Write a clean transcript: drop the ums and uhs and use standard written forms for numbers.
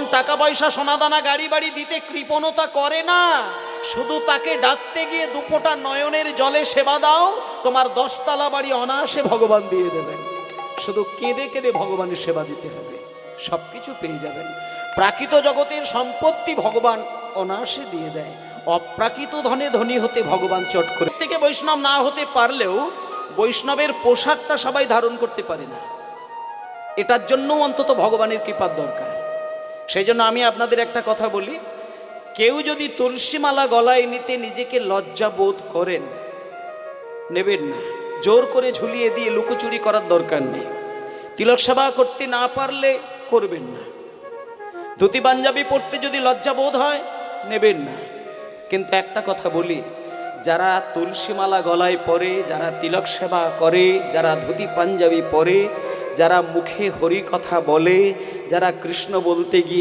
ভগবান টাকা পয়সা সোনাদানা গাড়ি বাড়ি দিতে কৃপণতা করে না, শুধু তাকে ডাকতে গিয়ে দুপোটা নয়নের জলে সেবা দাও, তোমার 10 তলা বাড়ি অনায়াসে ভগবান দিয়ে দেবেন। শুধু কেঁদে কেঁদে ভগবানের সেবা দিতে হবে, সব কিছু পেয়ে যাবেন। প্রাকৃত জগতের সম্পত্তি ভগবান অনায়াসে দিয়ে দেয়, অপ্রাকৃত ধনে ধনী হতে ভগবান চট করে। থেকে বৈষ্ণব না হতে পারলেও বৈষ্ণবের পোশাকটা সবাই ধারণ করতে পারে না, এটার জন্য অন্তত ভগবানের কৃপার দরকার। সেই জন্য আমি আপনাদের একটা কথা বলি, কেউ যদি তুলসীমালা গলায় নিতে নিজেকে লজ্জা বোধ করেন, নেবেন না। জোর করে ঝুলিয়ে দিয়ে লুকোচুরি করার দরকার নেই। তিলক সেবা করতে না পারলে করবেন না। ধুতি পাঞ্জাবি পরতে যদি লজ্জা বোধ হয়, নেবেন না। কিন্তু একটা কথা বলি, যারা তুলসীমালা গলায় পরে, যারা তিলক সেবা করে, যারা ধুতি পাঞ্জাবি পরে, যারা মুখে হরি কথা বলে, যারা কৃষ্ণ বলতে গিয়ে